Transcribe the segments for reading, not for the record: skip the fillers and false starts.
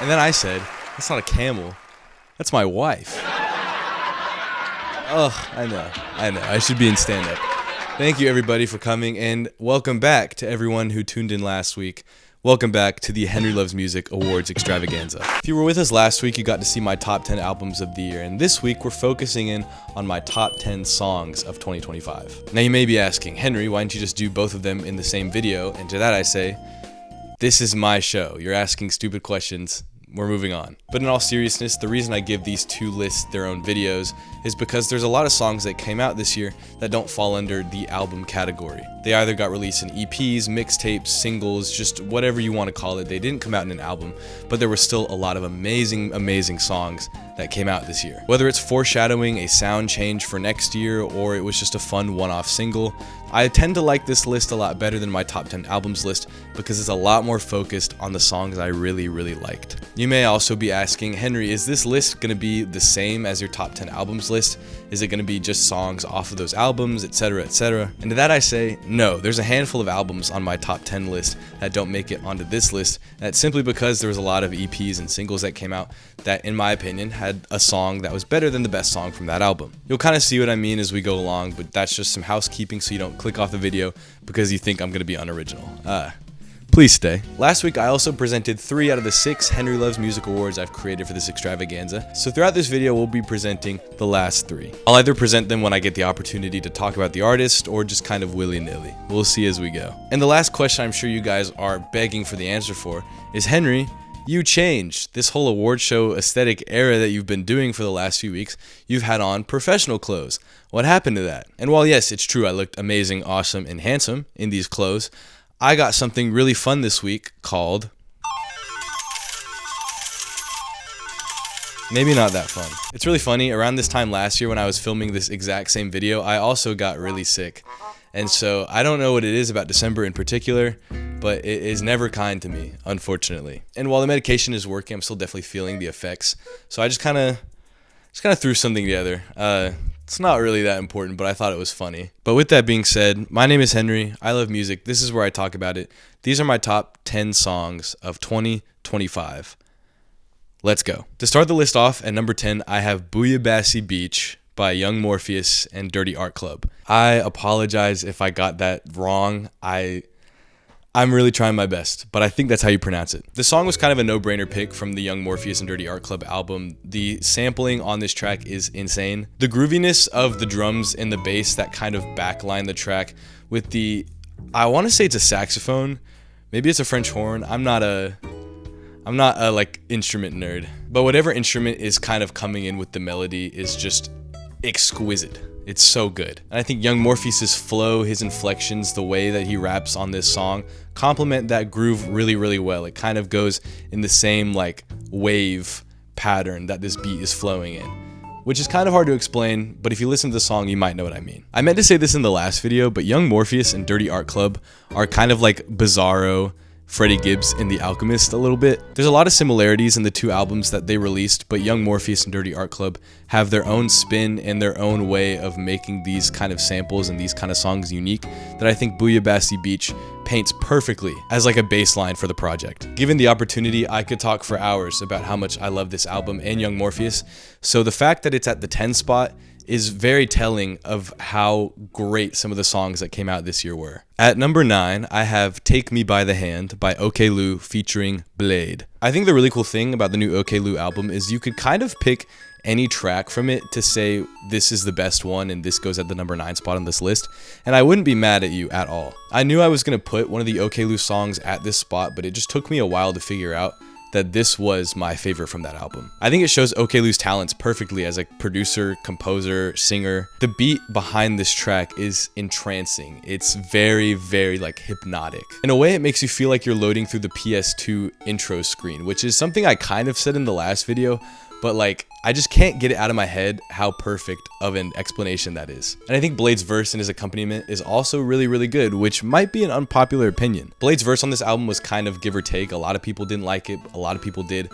And then I said, that's not a camel, that's my wife. Ugh, I know, I should be in stand-up. Thank you everybody for coming, and welcome back to everyone who tuned in last week. Welcome back to the Henry Loves Music Awards Extravaganza. If you were with us last week, you got to see my top 10 albums of the year, and this week we're focusing in on my top 10 songs of 2025. Now you may be asking, Henry, why didn't you just do both of them in the same video? And to that I say, this is my show. You're asking stupid questions. We're moving on. But in all seriousness, the reason I give these two lists their own videos is because there's a lot of songs that came out this year that don't fall under the album category. They either got released in EPs, mixtapes, singles, just whatever you want to call it. They didn't come out in an album, but there were still a lot of amazing songs that came out this year. Whether it's foreshadowing a sound change for next year or it was just a fun one-off single, I tend to like this list a lot better than my top 10 albums list because it's a lot more focused on the songs I really liked. You may also be asking, Henry, is this list going to be the same as your top 10 albums list? Is it going to be just songs off of those albums, etc, etc? And to that I say, no, there's a handful of albums on my top 10 list that don't make it onto this list. That's simply because there was a lot of EPs and singles that came out that, in my opinion, had a song that was better than the best song from that album. You'll kind of see what I mean as we go along, but that's just some housekeeping so you don't click off the video because you think I'm going to be unoriginal. Please stay. Last week I also presented 3 out of the 6 Henry Loves Music Awards I've created for this extravaganza, so throughout this video we'll be presenting the last 3. I'll either present them when I get the opportunity to talk about the artist or just kind of willy-nilly. We'll see as we go. And the last question I'm sure you guys are begging for the answer for is, Henry, you changed. This whole award show aesthetic era that you've been doing for the last few weeks, you've had on professional clothes. What happened to that? And while yes, it's true I looked amazing, awesome, and handsome in these clothes, I got something really fun this week called... maybe not that fun. It's really funny, around this time last year when I was filming this exact same video, I also got really sick. And so I don't know what it is about December in particular, but it is never kind to me, unfortunately. And while the medication is working, I'm still definitely feeling the effects. So I just kind of threw something together. It's not really that important, but I thought it was funny. But with that being said, my name is Henry. I love music. This is where I talk about it. These are my top 10 songs of 2025. Let's go. To start the list off, at number 10, I have Booyah Beach by Young Morpheus and Dirty Art Club. I apologize if I got that wrong. I'm really trying my best, but I think that's how you pronounce it. The song was kind of a no-brainer pick from the Young Morpheus and Dirty Art Club album. The sampling on this track is insane. The grooviness of the drums and the bass that kind of backline the track with the, I want to say it's a saxophone, maybe it's a French horn. I'm not a like instrument nerd, but whatever instrument is kind of coming in with the melody is just exquisite. It's so good. And I think Young Morpheus's flow, his inflections, the way that he raps on this song complement that groove really well. It kind of goes in the same like wave pattern that this beat is flowing in, which is kind of hard to explain, but if you listen to the song, you might know what I mean. I meant to say this in the last video, but Young Morpheus and Dirty Art Club are kind of like Bizarro, Freddie Gibbs in The Alchemist a little bit. There's a lot of similarities in the two albums that they released, but Young Morpheus and Dirty Art Club have their own spin and their own way of making these kind of samples and these kind of songs unique that I think Booyah Beach paints perfectly as like a baseline for the project. Given the opportunity, I could talk for hours about how much I love this album and Young Morpheus, so the fact that it's at the 10 spot is very telling of how great some of the songs that came out this year were. At number 9, I have Take Me By The Hand by OK Lou featuring Blade. I think the really cool thing about the new OK Lou album is you could kind of pick any track from it to say this is the best one and this goes at the number 9 spot on this list, and I wouldn't be mad at you at all. I knew I was going to put one of the OK Lou songs at this spot, but it just took me a while to figure out that this was my favorite from that album. I think it shows OK Lou's talents perfectly as a producer, composer, singer. The beat behind this track is entrancing. It's very like hypnotic. In a way, it makes you feel like you're loading through the PS2 intro screen, which is something I kind of said in the last video, but like, I just can't get it out of my head how perfect of an explanation that is. And I think Blade's verse and his accompaniment is also really good, which might be an unpopular opinion. Blade's verse on this album was kind of give or take. A lot of people didn't like it, a lot of people did.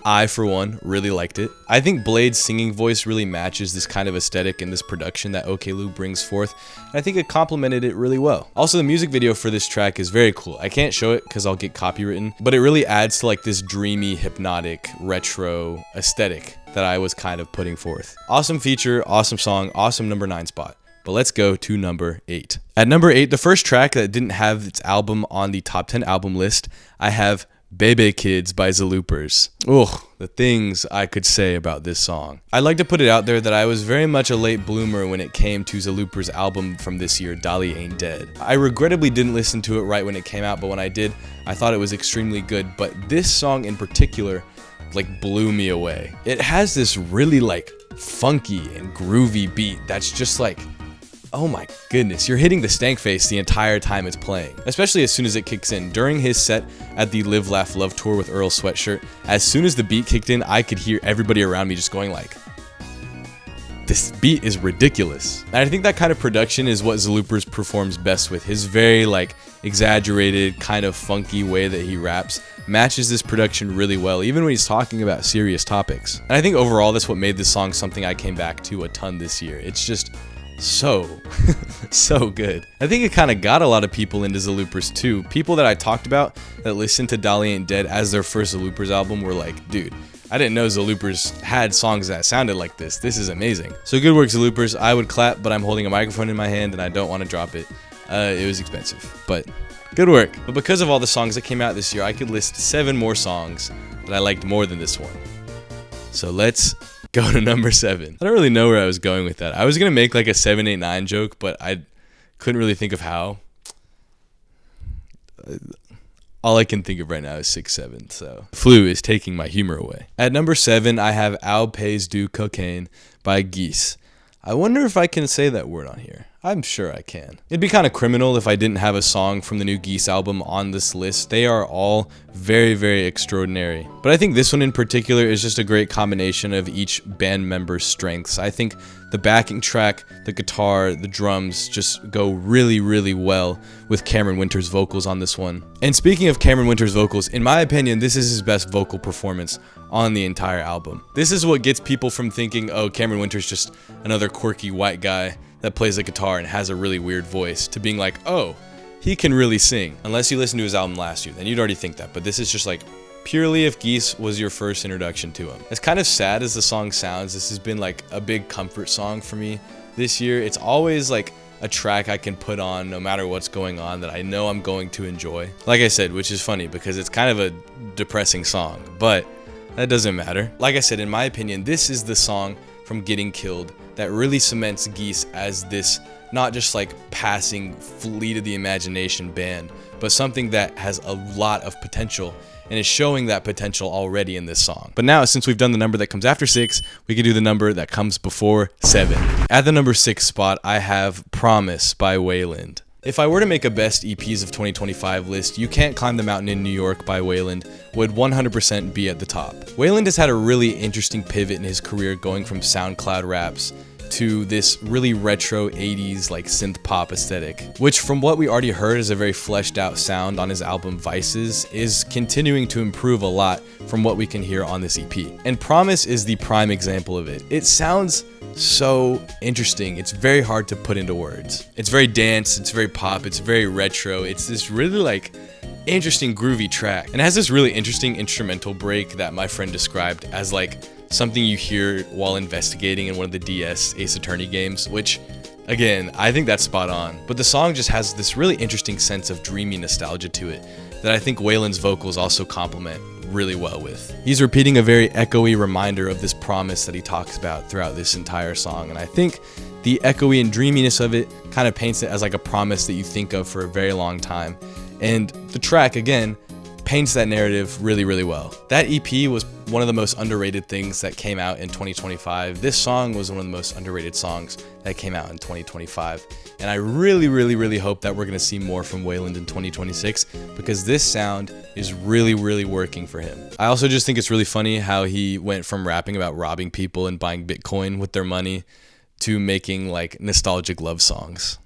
I, for one, really liked it. I think Blade's singing voice really matches this kind of aesthetic and this production that OKLU brings forth, and I think it complemented it really well. Also, the music video for this track is very cool. I can't show it because I'll get copywritten, but it really adds to like this dreamy, hypnotic, retro aesthetic that I was kind of putting forth. Awesome feature, awesome song, awesome number 9 spot. But let's go to number 8. At number 8, the first track that didn't have its album on the top 10 album list, I have Bebe Kids by Zaloopers. Ugh, the things I could say about this song. I'd like to put it out there that I was very much a late bloomer when it came to Zaloopers' album from this year, Dolly Ain't Dead. I regrettably didn't listen to it right when it came out, but when I did, I thought it was extremely good. But this song in particular, like, blew me away. It has this really like funky and groovy beat that's just like, oh my goodness, you're hitting the stank face the entire time it's playing, especially as soon as it kicks in. During his set at the Live Laugh Love tour with Earl Sweatshirt, as soon as the beat kicked in, I could hear everybody around me just going like, this beat is ridiculous. And I think that kind of production is what Zaloopers performs best with. His very like exaggerated, kind of funky way that he raps matches this production really well, even when he's talking about serious topics. And I think overall that's what made this song something I came back to a ton this year. It's just so good. I think it kind of got a lot of people into Zaloopers too. People that I talked about that listened to Dolly Ain't Dead as their first Zaloopers album were like, dude, I didn't know Zaloopers had songs that sounded like this. This is amazing. So good work, Zaloopers. I would clap, but I'm holding a microphone in my hand and I don't want to drop it. It was expensive, but good work. But because of all the songs that came out this year, I could list 7 more songs that I liked more than this one. So let's go to number 7. I don't really know where I was going with that. I was going to make like a 7, 8, 9 joke, but I couldn't really think of how. All I can think of right now is 6, 7, so Flu is taking my humor away. At number 7, I have Al Pays Du Cocaine by Geese. I wonder if I can say that word on here. I'm sure I can. It'd be kind of criminal if I didn't have a song from the new Geese album on this list. They are all very, very extraordinary. But I think this one in particular is just a great combination of each band member's strengths. I think the backing track, the guitar, the drums just go really, really well with Cameron Winter's vocals on this one. And speaking of Cameron Winter's vocals, in my opinion, this is his best vocal performance on the entire album. This is what gets people from thinking, oh, Cameron Winter's just another quirky white guy that plays a guitar and has a really weird voice, to being like, oh, he can really sing. Unless you listened to his album last year, then you'd already think that. But this is just like purely if Geese was your first introduction to him. As kind of sad as the song sounds, this has been like a big comfort song for me this year. It's always like a track I can put on no matter what's going on that I know I'm going to enjoy. Like I said, which is funny because it's kind of a depressing song, but that doesn't matter. Like I said, in my opinion, this is the song from Getting Killed that really cements Geese as this not just like passing fleet of the imagination band, but something that has a lot of potential and is showing that potential already in this song. But now, since we've done the number that comes after 6, we can do the number that comes before 7. At the number 6 spot, I have Promise by Wayland. If I were to make a best EPs of 2025 list, You Can't Climb the Mountain in New York by Wayland would 100% be at the top. Wayland has had a really interesting pivot in his career, going from SoundCloud raps to this really retro 80s like synth pop aesthetic, which from what we already heard is a very fleshed out sound on his album Vices, is continuing to improve a lot from what we can hear on this EP. And Promise is the prime example of it. It sounds so interesting. It's very hard to put into words. It's very dance, it's very pop, it's very retro. It's this really like interesting groovy track, and it has this really interesting instrumental break that my friend described as like something you hear while investigating in one of the DS Ace Attorney games, which again, I think that's spot on. But the song just has this really interesting sense of dreamy nostalgia to it that I think Wayland's vocals also complement really well with. He's repeating a very echoey reminder of this promise that he talks about throughout this entire song, and I think the echoey and dreaminess of it kind of paints it as like a promise that you think of for a very long time. And the track, again, paints that narrative really, really well. That EP was one of the most underrated things that came out in 2025. This song was one of the most underrated songs that came out in 2025. And I really, really, really hope that we're going to see more from Wayland in 2026, because this sound is really, really working for him. I also just think it's really funny how he went from rapping about robbing people and buying Bitcoin with their money to making like nostalgic love songs.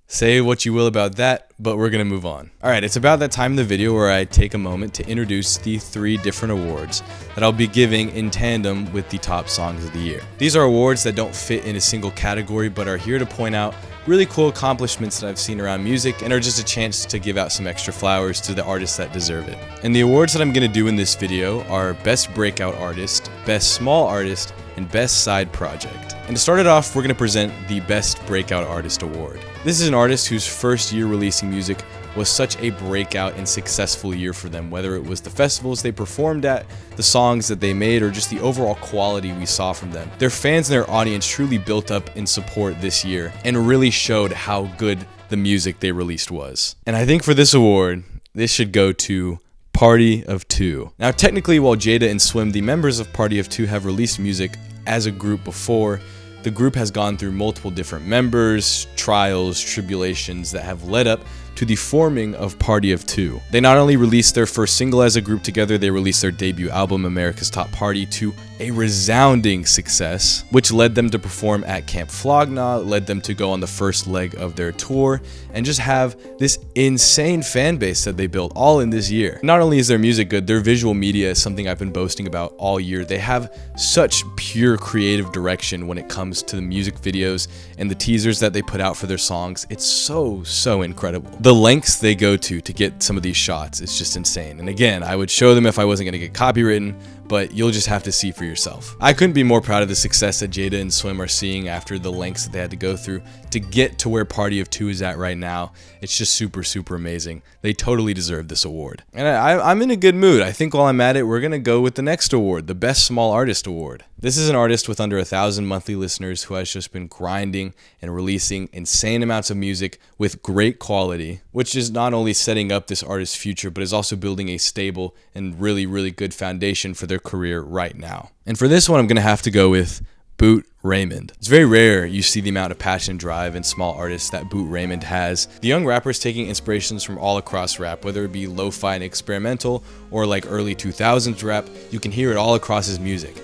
Say what you will about that, but we're gonna move on. Alright, it's about that time in the video where I take a moment to introduce the 3 different awards that I'll be giving in tandem with the top songs of the year. These are awards that don't fit in a single category, but are here to point out really cool accomplishments that I've seen around music and are just a chance to give out some extra flowers to the artists that deserve it. And the awards that I'm gonna do in this video are Best Breakout Artist, Best Small Artist, and Best Side Project. And to start it off, we're going to present the Best Breakout Artist Award. This is an artist whose first year releasing music was such a breakout and successful year for them, whether it was the festivals they performed at, the songs that they made, or just the overall quality we saw from them. Their fans and their audience truly built up in support this year and really showed how good the music they released was. And I think for this award, this should go to Party of Two. Now technically, while Jada and Swim, the members of Party of Two, have released music as a group before, the group has gone through multiple different members, trials, tribulations that have led up to the forming of Party of Two. They not only released their first single as a group together, they released their debut album, America's Top Party, to a resounding success, which led them to perform at Camp Flog Gnaw, led them to go on the first leg of their tour, and just have this insane fan base that they built all in this year. Not only is their music good, their visual media is something I've been boasting about all year. They have such pure creative direction when it comes to the music videos and the teasers that they put out for their songs. It's so incredible. The lengths they go to get some of these shots is just insane. And again, I would show them if I wasn't going to get copywritten, but you'll just have to see for yourself. I couldn't be more proud of the success that Jada and Swim are seeing after the lengths that they had to go through to get to where Party of Two is at right now. It's just super amazing. They totally deserve this award. And I'm in a good mood. I think while I'm at it, we're gonna go with the next award, the Best Small Artist Award. This is an artist with under 1,000 monthly listeners who has just been grinding and releasing insane amounts of music with great quality, which is not only setting up this artist's future, but is also building a stable and really good foundation for their career right now. And for this one, I'm gonna have to go with Boot Raymond. It's very rare you see the amount of passion and drive in small artists that Boot Raymond has. The young rapper is taking inspirations from all across rap, whether it be lo-fi and experimental or like early 2000s rap. You can hear it all across his music.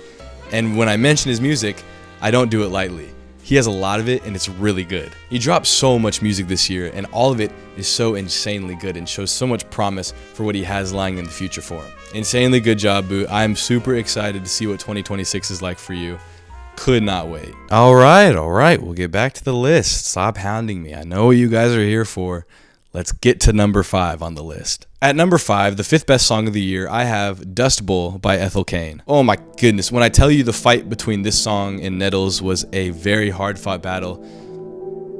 And when I mention his music, I don't do it lightly. He has a lot of it and it's really good. He dropped so much music this year and all of it is so insanely good and shows so much promise for what he has lying in the future for him. Insanely good job, Boot. I'm super excited to see what 2026 is like for you. Could not wait. All right. We'll get back to the list. Stop hounding me. I know what you guys are here for. Let's get to number 5 on the list. At number 5, the 5th best song of the year, I have Dust Bowl by Ethel Cain. Oh my goodness, when I tell you the fight between this song and Nettles was a very hard fought battle,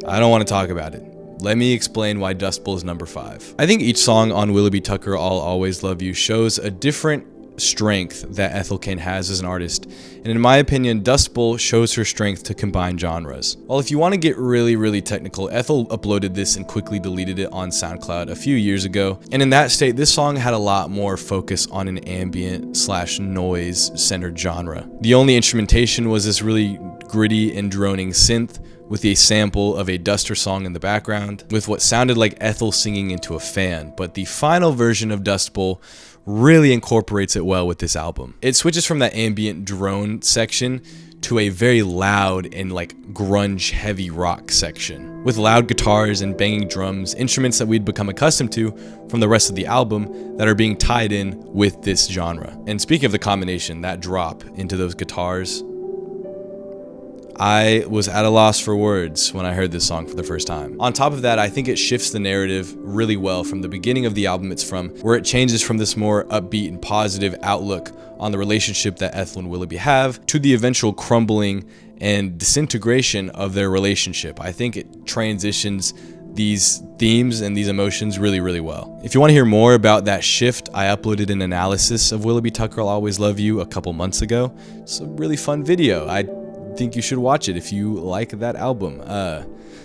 I don't want to talk about it. Let me explain why Dust Bowl is number 5. I think each song on Willoughby Tucker, I'll Always Love You, shows a different strength that Ethel Cain has as an artist, and in my opinion, Dust Bowl shows her strength to combine genres. Well, if you want to get really technical, Ethel uploaded this and quickly deleted it on SoundCloud a few years ago, and in that state, this song had a lot more focus on an ambient / noise centered genre. The only instrumentation was this really gritty and droning synth with a sample of a Duster song in the background, with what sounded like Ethel singing into a fan, but the final version of Dust Bowl really incorporates it well with this album. It switches from that ambient drone section to a very loud and like grunge heavy rock section, with loud guitars and banging drums, instruments that we'd become accustomed to from the rest of the album that are being tied in with this genre. And speaking of the combination, that drop into those guitars, I was at a loss for words when I heard this song for the first time. On top of that, I think it shifts the narrative really well from the beginning of the album it's from, where it changes from this more upbeat and positive outlook on the relationship that Ethel and Willoughby have to the eventual crumbling and disintegration of their relationship. I think it transitions these themes and these emotions really well. If you want to hear more about that shift, I uploaded an analysis of Willoughby Tucker, I'll Always Love You a couple months ago. It's a really fun video. I think you should watch it if you like that album.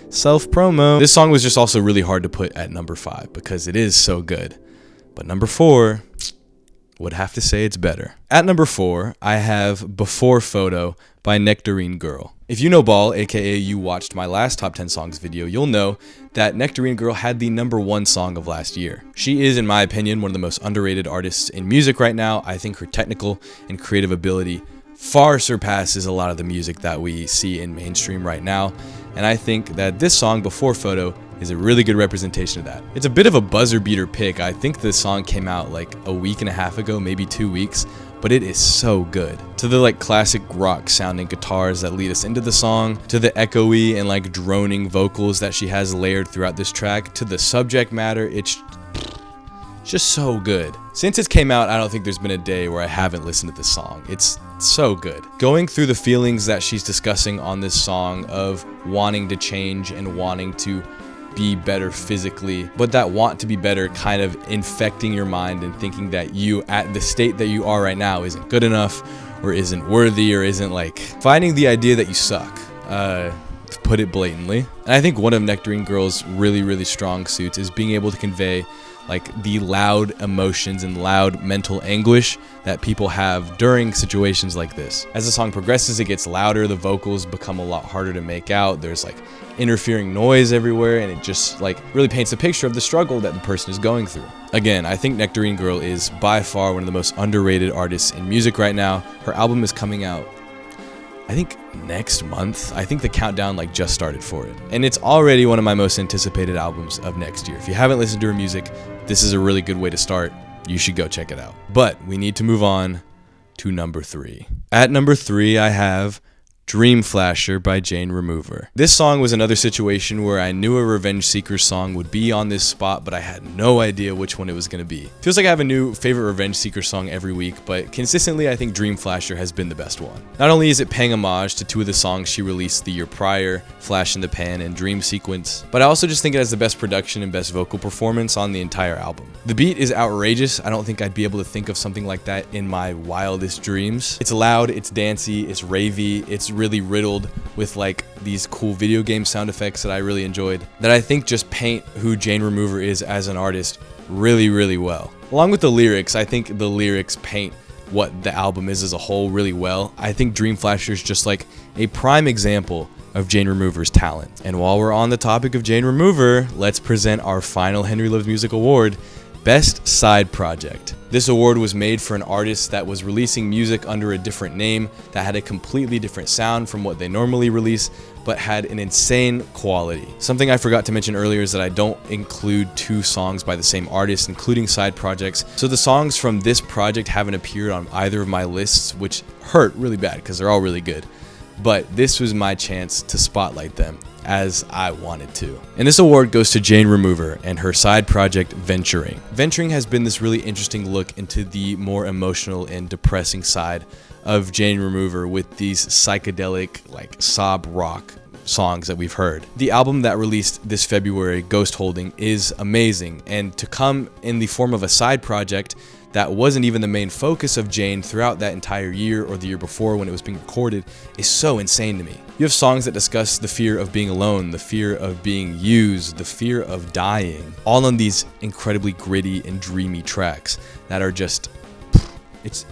Self-promo. This song was just also really hard to put at number 5 because it is so good. But number 4, would have to say it's better. At number 4, I have Before Photo by Nectarine Girl. If you know Ball, aka you watched my last top 10 songs video, you'll know that Nectarine Girl had the number 1 song of last year. She is, in my opinion, one of the most underrated artists in music right now. I think her technical and creative ability far surpasses a lot of the music that we see in mainstream right now, and I think that this song, Before Photo, is a really good representation of that. It's a bit of a buzzer beater pick. I think the song came out like a week and a half ago, maybe 2 weeks, but it is so good. To the like classic rock sounding guitars that lead us into the song, to the echoey and like droning vocals that she has layered throughout this track, to the subject matter, it's just so good. Since it came out, I don't think there's been a day where I haven't listened to this song. It's so good. Going through the feelings that she's discussing on this song of wanting to change and wanting to be better physically, but that want to be better kind of infecting your mind and thinking that you, at the state that you are right now, isn't good enough or isn't worthy or isn't like finding the idea that you suck, to put it blatantly. And I think one of Nectarine Girl's really strong suits is being able to convey like the loud emotions and loud mental anguish that people have during situations like this. As the song progresses, it gets louder, the vocals become a lot harder to make out, there's like interfering noise everywhere, and it just like really paints a picture of the struggle that the person is going through. Again, I think Nectarine Girl is by far one of the most underrated artists in music right now. Her album is coming out, I think, next month. I think the countdown like just started for it, and it's already one of my most anticipated albums of next year. If you haven't listened to her music, this is a really good way to start. You should go check it out. But we need to move on to number 3. At number 3, I have Dream Flasher by Jane Remover. This song was another situation where I knew a Revenge Seekers song would be on this spot, but I had no idea which one it was going to be. Feels like I have a new favorite Revenge Seekers song every week, but consistently I think Dream Flasher has been the best one. Not only is it paying homage to 2 of the songs she released the year prior, Flash in the Pan and Dream Sequence, but I also just think it has the best production and best vocal performance on the entire album. The beat is outrageous. I don't think I'd be able to think of something like that in my wildest dreams. It's loud, it's dancey, it's ravey, it's really riddled with like these cool video game sound effects that I really enjoyed, that I think just paint who Jane Remover is as an artist really well. Along with the lyrics, I think the lyrics paint what the album is as a whole really well. I think Dream Flasher is just like a prime example of Jane Remover's talent. And while we're on the topic of Jane Remover, let's present our final Henry Loves Music Award, Best Side Project. This award was made for an artist that was releasing music under a different name, that had a completely different sound from what they normally release, but had an insane quality. Something I forgot to mention earlier is that I don't include 2 songs by the same artist, including side projects. So the songs from this project haven't appeared on either of my lists, which hurt really bad because they're all really good. But this was my chance to spotlight them as I wanted to. And this award goes to Jane Remover and her side project Venturing. Venturing has been this really interesting look into the more emotional and depressing side of Jane Remover with these psychedelic like sob rock songs that we've heard. The album that released this February, Ghost Holding, is amazing, and to come in the form of a side project that wasn't even the main focus of Jane throughout that entire year or the year before when it was being recorded is so insane to me. You have songs that discuss the fear of being alone, the fear of being used, the fear of dying, all on these incredibly gritty and dreamy tracks that are just, it's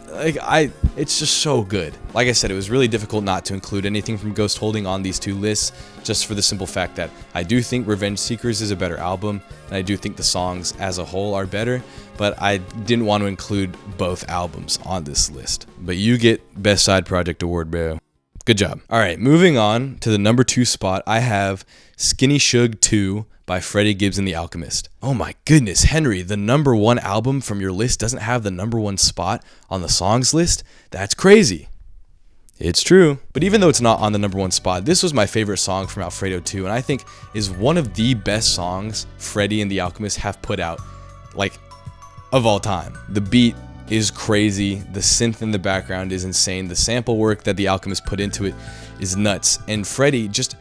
just so good. Like I said, it was really difficult not to include anything from Ghost Holding on these 2 lists, just for the simple fact that I do think Revenge Seekers is a better album, and I do think the songs as a whole are better, but I didn't want to include both albums on this list. But you get Best Side Project Award, bro. Good job. All right, moving on to the number 2 spot, I have Skinny Suge 2 by Freddie Gibbs and the Alchemist. Oh my goodness, Henry, the number 1 album from your list doesn't have the number 1 spot on the songs list? That's crazy. It's true. But even though it's not on the number 1 spot, this was my favorite song from Alfredo 2, and I think is one of the best songs Freddie and the Alchemist have put out, like, of all time. The beat is crazy, the synth in the background is insane, the sample work that the Alchemist put into it is nuts, and Freddie just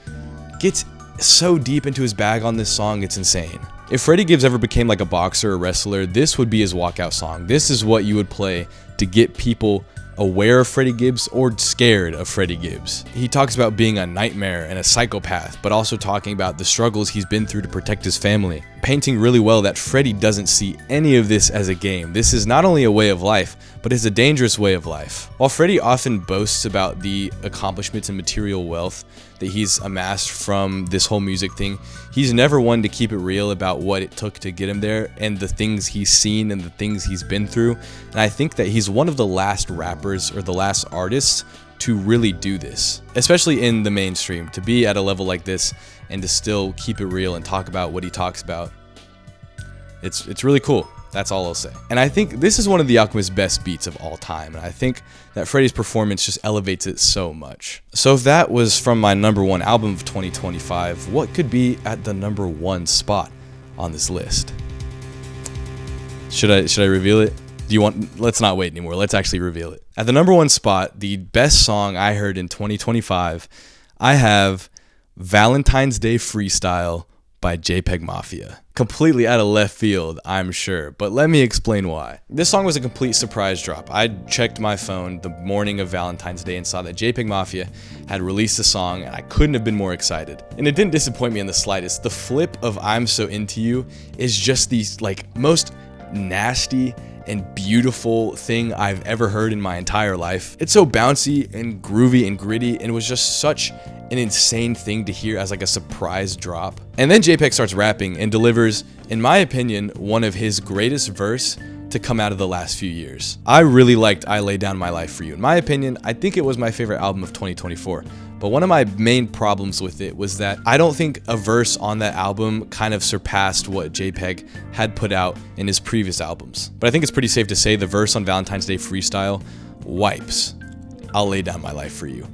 gets so deep into his bag on this song, it's insane. If Freddie Gibbs ever became like a boxer or wrestler, this would be his walkout song. This is what you would play to get people aware of Freddie Gibbs or scared of Freddie Gibbs. He talks about being a nightmare and a psychopath, but also talking about the struggles he's been through to protect his family, painting really well that Freddie doesn't see any of this as a game. This is not only a way of life, but it's a dangerous way of life. While Freddie often boasts about the accomplishments and material wealth that he's amassed from this whole music thing, he's never one to keep it real about what it took to get him there and the things he's seen and the things he's been through. And I think that he's one of the last rappers or the last artists to really do this, especially in the mainstream, to be at a level like this and to still keep it real and talk about what he talks about. It's really cool. That's all I'll say. And I think this is one of The Alchemist's best beats of all time. And I think that Freddie's performance just elevates it so much. So if that was from my #1 album of 2025, what could be at the #1 spot on this list? Should I reveal it? Let's not wait anymore. Let's actually reveal it. At the #1 spot, the best song I heard in 2025, I have Valentine's Day Freestyle by JPEG Mafia. Completely out of left field, I'm sure, but let me explain why. This song was a complete surprise drop. I checked my phone the morning of Valentine's Day and saw that JPEG Mafia had released a song, and I couldn't have been more excited. And it didn't disappoint me in the slightest. The flip of I'm So Into You is just the most nasty and beautiful thing I've ever heard in my entire life. It's so bouncy and groovy and gritty, and it was just such an insane thing to hear as a surprise drop. And then JPEG starts rapping and delivers, in my opinion, one of his greatest verse to come out of the last few years. I really liked I Lay Down My Life For You. In my opinion, I think it was my favorite album of 2024. But one of my main problems with it was that I don't think a verse on that album kind of surpassed what JPEG had put out in his previous albums. But I think it's pretty safe to say the verse on Valentine's Day Freestyle wipes I'll Lay Down My Life For You.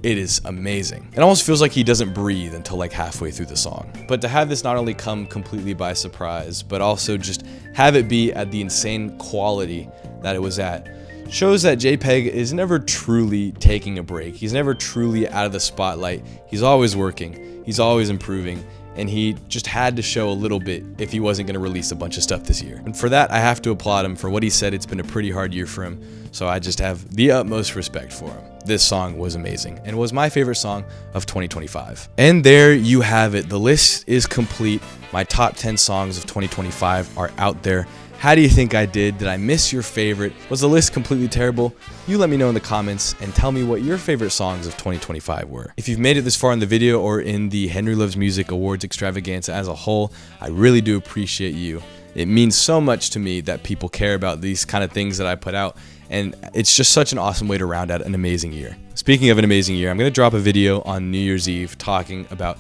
It is amazing. It almost feels like he doesn't breathe until halfway through the song. But to have this not only come completely by surprise, but also just have it be at the insane quality that it was at, shows that JPEG is never truly taking a break. He's never truly out of the spotlight. He's always working. He's always improving. And he just had to show a little bit if he wasn't going to release a bunch of stuff this year. And for that, I have to applaud him for what he said. It's been a pretty hard year for him. So I just have the utmost respect for him. This song was amazing and was my favorite song of 2025. And there you have it. The list is complete. My top 10 songs of 2025 are out there. How do you think I did? Did I miss your favorite? Was the list completely terrible? You let me know in the comments and tell me what your favorite songs of 2025 were. If you've made it this far in the video or in the Henry Loves Music Awards extravaganza as a whole, I really do appreciate you. It means so much to me that people care about these kind of things that I put out, and it's just such an awesome way to round out an amazing year. Speaking of an amazing year, I'm going to drop a video on New Year's Eve talking about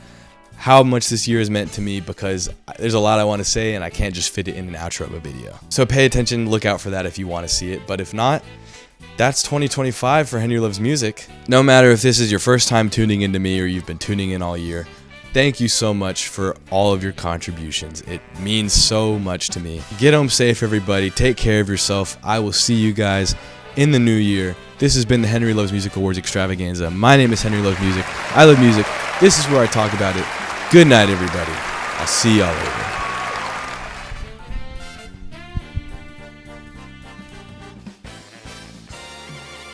how much this year has meant to me, because there's a lot I want to say and I can't just fit it in an outro of a video. So pay attention, look out for that if you want to see it. But if not, that's 2025 for Henry Loves Music. No matter if this is your first time tuning into me or you've been tuning in all year, thank you so much for all of your contributions. It means so much to me. Get home safe, everybody. Take care of yourself. I will see you guys in the new year. This has been the Henry Loves Music Awards extravaganza. My name is Henry Loves Music. I love music. This is where I talk about it. Good night, everybody. I'll see y'all later.